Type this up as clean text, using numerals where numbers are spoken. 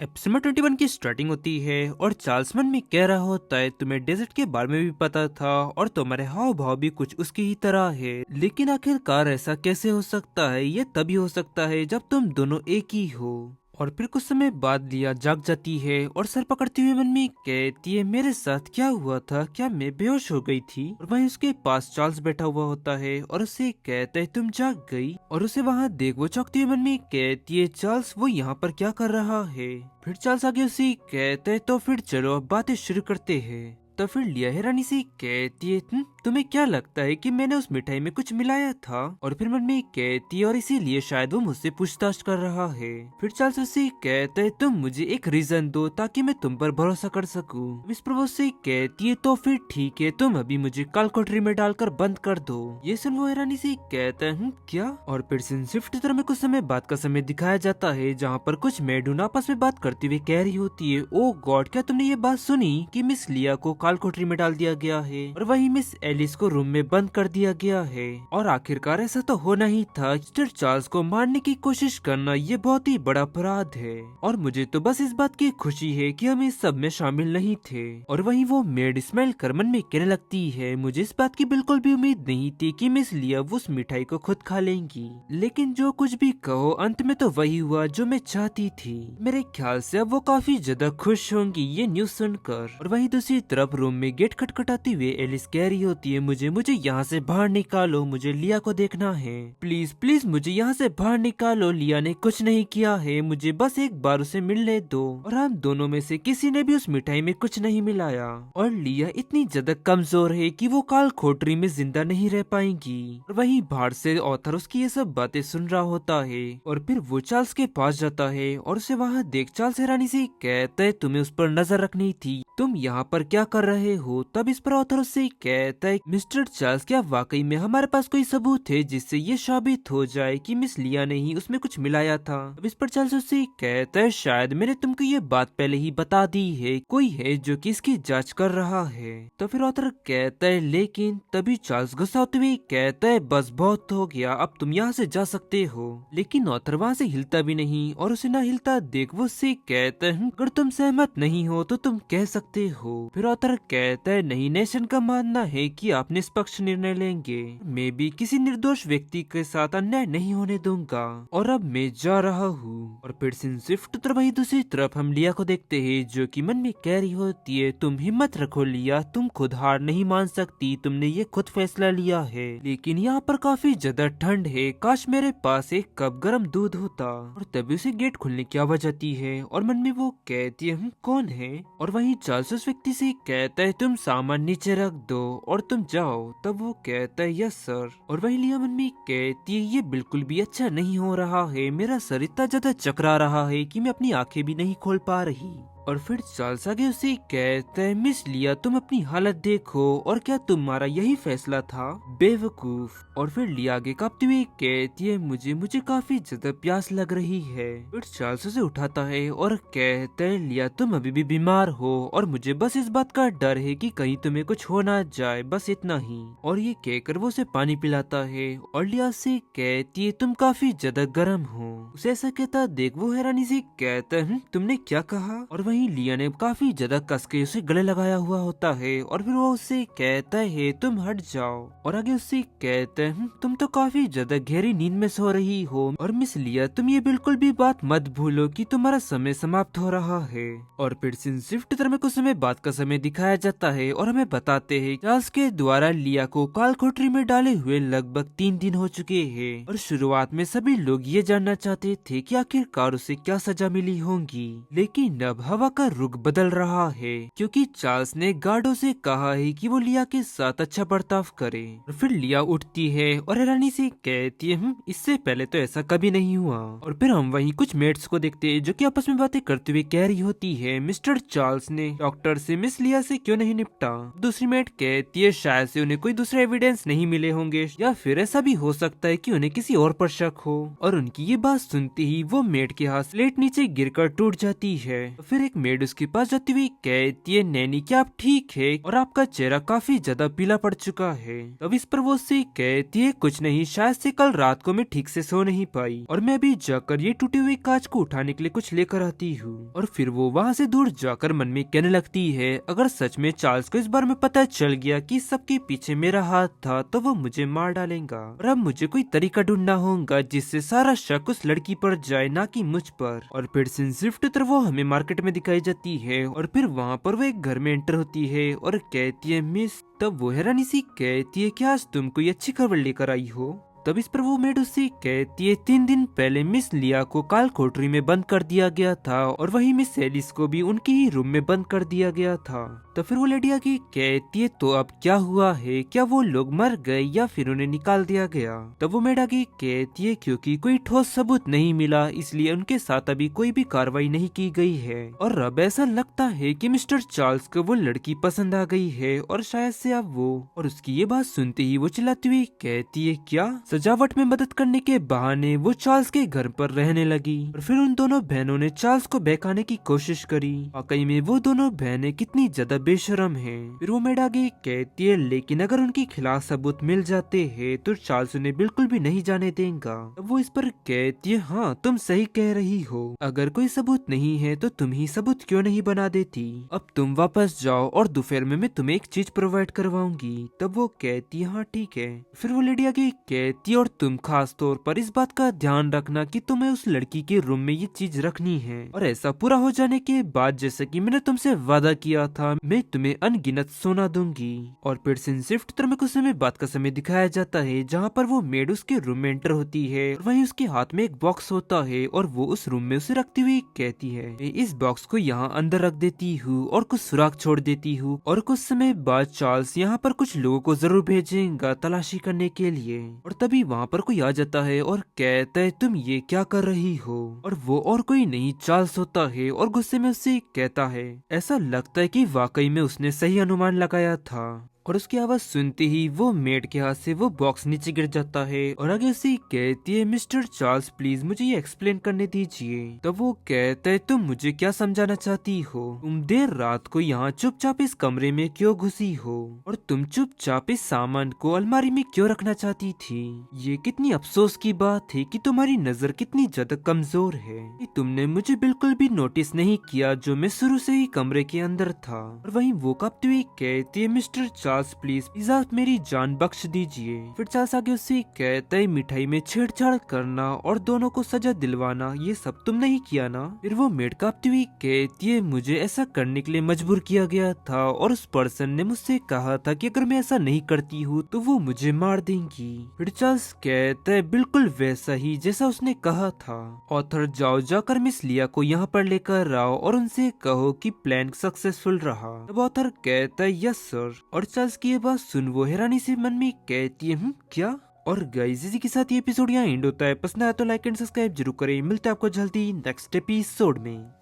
Episode 21 की starting होती है और चार्ल्स मन में कह रहा होता है तुम्हें डेजर्ट के बारे में भी पता था और तुम्हारे हाव भाव भी कुछ उसकी ही तरह है, लेकिन आखिरकार ऐसा कैसे हो सकता है। ये तभी हो सकता है जब तुम दोनों एक ही हो। और फिर कुछ समय बाद लिया जाग जाती है और सर पकड़ते हुए मन में कहती है मेरे साथ क्या हुआ था, क्या मैं बेहोश हो गई थी। और वहीं उसके पास चार्ल्स बैठा हुआ होता है और उसे कहता है तुम जाग गई। और उसे वहाँ देख वो चौंकते हुए मन में कहती है चार्ल्स वो यहाँ पर क्या कर रहा है। फिर चार्ल्स आगे उसे कहते है तो फिर चलो अब बातें शुरू करते हैं। तो फिर लिया हैरानी से कहती है तुम्हें क्या लगता है कि मैंने उस मिठाई में कुछ मिलाया था। और फिर मन में कहती है और इसीलिए शायद वो मुझसे पूछताछ कर रहा है। फिर चार्ल्स उससे कहता है तुम मुझे एक रीजन दो ताकि मैं तुम पर भरोसा कर सकूं। मिस प्रभु से कहती है तो फिर ठीक है, तुम अभी मुझे काल कोठरी में डालकर बंद कर दो। ये सुन वो हैरानी से कहता है क्या। और फिर शिफ्ट तरह में कुछ समय बाद का समय दिखाया जाता है जहाँ पर कुछ मेडून आपस में बात करते हुए कह रही होती है ओ गॉड, क्या तुमने ये बात सुनी कि मिस लिया को काल कोठरी में डाल दिया गया है और वही मिस एलिस को रूम में बंद कर दिया गया है। और आखिरकार ऐसा तो होना ही था। मिस्टर चार्ल्स को मारने की कोशिश करना ये बहुत ही बड़ा अपराध है और मुझे तो बस इस बात की खुशी है कि हम इस सब में शामिल नहीं थे। और वहीं वो मेड स्मेल कर मन में कहने लगती है मुझे इस बात की बिल्कुल भी उम्मीद नहीं थी कि मिस लिया उस मिठाई को खुद खा लेंगी, लेकिन जो कुछ भी कहो अंत में तो वही हुआ जो मैं चाहती थी। मेरे ख्याल से अब वो काफी ज्यादा खुश होंगी ये न्यूज सुनकर। और वहीं दूसरी तरफ रूम में गेट खटखटाते हुए एलिस कह रही होती है मुझे यहाँ से बाहर निकालो, मुझे लिया को देखना है, प्लीज प्लीज मुझे यहाँ से बाहर निकालो। लिया ने कुछ नहीं किया है, मुझे बस एक बार उसे मिलने दो। और हम दोनों में से किसी ने भी उस मिठाई में कुछ नहीं मिलाया और लिया इतनी ज्यादा कमजोर है कि वो काल कोठरी में जिंदा नहीं रह पाएंगी। और वहीं बाहर से ऑथर उसकी ये सब बातें सुन रहा होता है और फिर वो चार्ल्स के पास जाता है और उसे वहाँ देख चार्ल्स हैरानी से कहता है तुम्हें उस पर नजर रखनी थी, तुम यहाँ पर क्या कर रहे हो। तब इस पर ऑथर उससे कहता है मिस्टर चार्ल्स क्या वाकई में हमारे पास कोई सबूत है जिससे ये साबित हो जाए कि मिस लिया ने ही उसमें कुछ मिलाया था। अब इस पर चार्ल्स उससे कहता है शायद मैंने तुमको ये बात पहले ही बता दी है, कोई है जो कि इसकी जांच कर रहा है। तो फिर ऑथर कहता है लेकिन। तभी चार्ल्स गुस्सा होते हुए कहता है बस बहुत हो गया, अब तुम यहाँ से जा सकते हो। लेकिन ऑथर वहाँ से हिलता भी नहीं और उसे ना हिलता देख वो उससे कहता है अगर तुम सहमत नहीं हो तो तुम कह सकते हो। फिर ऑथर कहता है नहीं, नेशन का मानना है कि आप निष्पक्ष निर्णय लेंगे, मैं भी किसी निर्दोष व्यक्ति के साथ अन्याय नहीं होने दूंगा और अब मैं जा रहा हूँ। और फिर शिफ्ट तरफ वही दूसरी तरफ हम लिया को देखते हैं जो कि मन में कह रही होती है तुम हिम्मत रखो लिया, तुम खुद हार नहीं मान सकती, तुमने ये खुद फैसला लिया है, लेकिन यहाँ पर काफी ज्यादा ठंड है, काश मेरे पास एक कप गर्म दूध होता। और तभी उसे गेट खुलने की आवाज आती है और मन में वो कहती है कौन है। और वहीं चार्ल्स उस व्यक्ति से कहता है तुम सामान नीचे रख दो और तुम जाओ। तब वो कहता है यस सर। और वही लिया मन में कहती है ये बिल्कुल भी अच्छा नहीं हो रहा है, मेरा सर इतना ज्यादा चकरा रहा है कि मैं अपनी आंखें भी नहीं खोल पा रही। और फिर चार्ल्स आगे उसे कहता है मिस लिया तुम अपनी हालत देखो, और क्या तुम्हारा यही फैसला था, बेवकूफ। और फिर लिया आगे कांपते हुए कहती है मुझे काफी ज्यादा प्यास लग रही है। फिर चार्ल्स उसे उठाता है और कहता है लिया तुम अभी भी बीमार हो और मुझे बस इस बात का डर है कि कहीं तुम्हें कुछ हो ना जाए, बस इतना ही। और ये कहकर वो उसे पानी पिलाता है और लिया से कहती है तुम काफी ज्यादा गर्म हो। उसे ऐसा कहता देख वो हैरानी से कहता है तुमने क्या कहा। और वहीं लिया ने काफी ज्यादा कस के उसे गले लगाया हुआ होता है और फिर वो उससे कहता है तुम हट जाओ। और आगे उससे कहता है तुम तो काफी ज्यादा गहरी नींद में सो रही हो और मिस लिया तुम ये बिल्कुल भी बात मत भूलो कि तुम्हारा समय समाप्त हो रहा है। और फिर शिफ्ट तरह में कुछ समय बाद का समय दिखाया जाता है और हमें बताते हैं चार्ल्स के द्वारा लिया को काल कोठरी में डाले हुए लगभग 3 दिन हो चुके हैं। और शुरुआत में सभी लोग ये जानना चाहते थे कि आखिरकार उसे क्या सजा मिली होगी, लेकिन अब हवा का रुख बदल रहा है क्योंकि चार्ल्स ने गार्डों से कहा है कि वो लिया के साथ अच्छा बर्ताव करे। और फिर लिया उठती है और हैरानी से कहती है इससे पहले तो ऐसा कभी नहीं हुआ। और फिर हम वहीं कुछ मेट्स को देखते हैं जो कि आपस में बातें करते हुए कह रही होती है मिस्टर चार्ल्स ने डॉक्टर से मिस लिया से क्यों नहीं निपटा। दूसरी मेट कहती है शायद से उन्हें कोई दूसरे एविडेंस नहीं मिले होंगे या फिर ऐसा भी हो सकता है कि उन्हें किसी और पर शक हो। और उनकी ये बात सुनते ही वो मेट के हाथ स्लेट नीचे गिरकर टूट जाती है। फिर एक एक मेड उसके पास जाती हुई कहती है, नैनी क्या आप ठीक है? और आपका चेहरा काफी ज्यादा पीला पड़ चुका है। तब इस पर वो उससे कहती है, कुछ नहीं, शायद से कल रात को मैं ठीक से सो नहीं पाई और मैं अभी जाकर ये टूटी हुई कांच को उठाने के लिए कुछ लेकर आती हूँ। और फिर वो वहाँ से दूर जाकर मन में कहने लगती है, अगर सच में चार्ल्स को इस बार में पता चल गया कि सबके पीछे मेरा हाथ था तो वो मुझे मार डालेगा और अब मुझे कोई तरीका ढूंढना होगा जिससे सारा शक उस लड़की पर जाए, ना कि मुझ पर। और फिर सीन शिफ्ट तर वो हमें मार्केट में दिखाई जाती है और फिर वहाँ पर वो एक घर में एंटर होती है और कहती है, मिस। तब वो हैरानी सी कहती है, क्या आज तुम कोई अच्छी खबर लेकर आई हो? तब इस पर वो मेड उससे कहती है, 3 दिन पहले मिस लिया को काल कोठरी में बंद कर दिया गया था और वही मिस एलिस को भी उनके ही रूम में बंद कर दिया गया था। तो फिर वो लेडी आगे कहती है, तो अब क्या हुआ है? क्या वो लोग मर गए या फिर उन्हें निकाल दिया गया? तब वो मेड आगे कहती है, क्योंकि कोई ठोस सबूत नहीं मिला इसलिए उनके साथ अभी कोई भी कार्रवाई नहीं की गई है और अब ऐसा लगता है कि मिस्टर चार्ल्स को वो लड़की पसंद आ गई है और शायद से अब वो। और उसकी ये बात सुनते ही वो चिल्लाती हुई कहती है, क्या? सजावट में मदद करने के बहाने वो चार्ल्स के घर पर रहने लगी और फिर उन दोनों बहनों ने चार्ल्स को बहकाने की कोशिश करी। वाकई में वो दोनों बहनें कितनी ज्यादा बेशरम हैं। फिर वो मेड आगे कहती है, लेकिन अगर उनके खिलाफ सबूत मिल जाते हैं तो चार्ल्स उन्हें बिल्कुल भी नहीं जाने देगा। तब वो इस पर कहती है, हाँ तुम सही कह रही हो, अगर कोई सबूत नहीं है तो तुम ही सबूत क्यों नहीं बना देती? अब तुम वापस जाओ और दोपहर में मैं तुम्हें एक चीज प्रोवाइड करवाऊंगी। तब वो कहती है, हाँ ठीक है। फिर वो लेडी आगे कहती है, और तुम खास तौर पर इस बात का ध्यान रखना कि तुम्हें उस लड़की के रूम में ये चीज रखनी है और ऐसा पूरा हो जाने के बाद जैसे कि मैंने तुमसे वादा किया था मैं तुम्हें अनगिनत सोना दूंगी। और फिर सीन शिफ्ट तर में कुछ समय बाद का समय दिखाया जाता है जहाँ पर वो मेड उसके रूम में एंटर होती है और वहीं उसके हाथ में एक बॉक्स होता है और वो उस रूम में उसे रखती हुई कहती है, मैं इस बॉक्स को यहाँ अंदर रख देती हूँ और कुछ सुराग छोड़ देती हूँ और कुछ समय बाद चार्ल्स यहाँ पर कुछ लोगों को जरूर भेजेगा तलाशी करने के लिए। और तभी वहाँ पर कोई आ जाता है और कहता है, तुम ये क्या कर रही हो? और वो और कोई नहीं चार्ल्स होता है और गुस्से में उससे कहता है, ऐसा लगता है कि वाकई में उसने सही अनुमान लगाया था। और उसकी आवाज सुनते ही वो मेड के हाथ से वो बॉक्स नीचे गिर जाता है और आगे उसे कहती है, मिस्टर चार्ल्स प्लीज मुझे ये एक्सप्लेन करने दीजिए। तब वो कहता है, तुम मुझे क्या समझाना चाहती हो? तुम देर रात को यहाँ चुपचाप इस कमरे में क्यों घुसी हो और तुम चुपचाप इस सामान को अलमारी में क्यों रखना चाहती थी? ये कितनी अफसोस की बात है कि तुम्हारी नजर कितनी ज्यादा कमजोर है कि तुमने मुझे बिल्कुल भी नोटिस नहीं किया जो मैं शुरू से ही कमरे के अंदर था। और वहीं वो कांपती हुई कहती है, मिस्टर चार्ल्स प्लीज आप मेरी जान बख्श दीजिए। फिर चार्ल्स आगे उससे कहता है, मिठाई में छेड़छाड़ करना और दोनों को सजा दिलवाना ये सब तुम नहीं किया ना? फिर वो मेड कांपती हुई कहती है, मुझे ऐसा करने के लिए मजबूर किया गया था और उस पर्सन ने मुझसे कहा था कि अगर मैं ऐसा नहीं करती हूँ तो वो मुझे मार देंगी। फिर चार्ल्स कहता है, बिल्कुल वैसा ही जैसा उसने कहा था। ऑथर जाओ जाकर मिस लिया को यहाँ पर लेकर आओ और उनसे कहो कि प्लान सक्सेसफुल रहा। तब ऑथर कहता है, यस सर। और चार्ल्स की ये बात सुन वो हैरानी से मन में कहती है, क्या? और गाइस इसी के साथ ये एपिसोड यहाँ एंड होता है। पसंद आया तो लाइक एंड सब्सक्राइब जरूर करें। मिलते हैं आपको जल्दी नेक्स्ट एपिसोड में।